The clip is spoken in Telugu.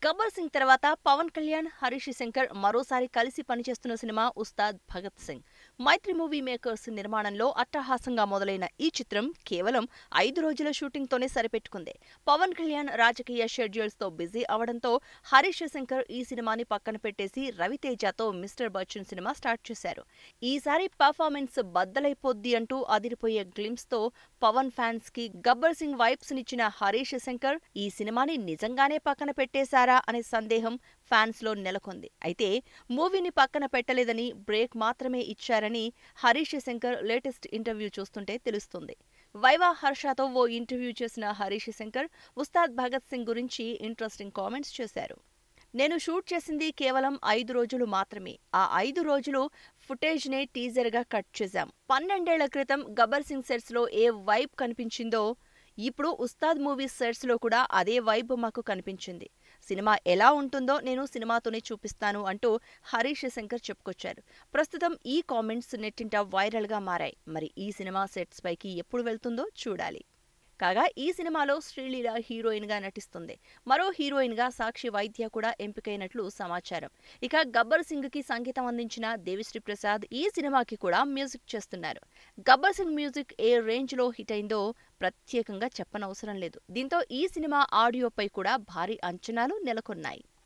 గబ్బర్ సింగ్ తర్వాత పవన్ కళ్యాణ్, హరీష్ శంకర్ మరోసారి కలిసి పనిచేస్తున్న సినిమా ఉస్తాద్ భగత్ సింగ్. మైత్రి మూవీ మేకర్స్ నిర్మాణంలో అట్టహాసంగా మొదలైన ఈ చిత్రం కేవలం 5 రోజుల షూటింగ్తోనే సరిపెట్టుకుంది. పవన్ కళ్యాణ్ రాజకీయ షెడ్యూల్స్తో బిజీ అవడంతో హరీష్ శంకర్ ఈ సినిమాని పక్కన పెట్టేసి రవితేజతో మిస్టర్ బచ్చన్ సినిమా స్టార్ట్ చేశారు. ఈసారి పర్ఫార్మెన్స్ బద్దలైపోద్ది అంటూ అదిరిపోయే గ్లిమ్స్తో పవన్ ఫ్యాన్స్ కి గబ్బర్ సింగ్ వైబ్స్ నిచ్చిన హరీష్ శంకర్ ఈ సినిమాని నిజంగానే పక్కన పెట్టేశారా అనే సందేహం ఫ్యాన్స్ లో నెలకొంది. అయితే మూవీని పక్కన పెట్టలేదని, బ్రేక్ మాత్రమే ఇచ్చారని హరీష్ శంకర్ లేటెస్ట్ ఇంటర్వ్యూ చూస్తుంటే తెలుస్తుంది. వైవా హర్షతో ఓ ఇంటర్వ్యూ చేసిన హరీష్ శంకర్ ఉస్తాద్ భగత్ సింగ్ గురించి ఇంట్రెస్టింగ్ కామెంట్స్ చేశారు. నేను షూట్ చేసింది కేవలం 5 రోజులు మాత్రమే. ఆ 5 రోజులు ఫుటేజ్నే టీజర్గా కట్ చేశాం. 12 ఏళ్ల క్రితం గబ్బర్ సింగ్ సెట్స్లో ఏ వైబ్ కనిపించిందో ఇప్పుడు ఉస్తాద్ మూవీ సెట్స్లో కూడా అదే వైబ్ మాకు కనిపించింది. సినిమా ఎలా ఉంటుందో నేను సినిమాతోనే చూపిస్తాను అంటూ హరీష్ శంకర్ చెప్పుకొచ్చారు. ప్రస్తుతం ఈ కామెంట్స్ నెట్టింట వైరల్గా మారాయి. మరి ఈ సినిమా సెట్స్ పైకి ఎప్పుడు వెళ్తుందో చూడాలి. కాగా ఈ సినిమాలో శ్రీలీల హీరోయిన్ గా నటిస్తుంది. మరో హీరోయిన్ గా సాక్షి వైద్య కూడా ఎంపికైనట్లు సమాచారం. ఇక గబ్బర్ సింగ్ కి సంగీతం అందించిన దేవిశ్రీ ప్రసాద్ ఈ సినిమాకి కూడా మ్యూజిక్ చేస్తున్నారు. గబ్బర్ సింగ్ మ్యూజిక్ ఏ రేంజ్ లో హిట్ అయిందో ప్రత్యేకంగా చెప్పనవసరం లేదు. దీంతో ఈ సినిమా ఆడియోపై కూడా భారీ అంచనాలు నెలకొన్నాయి.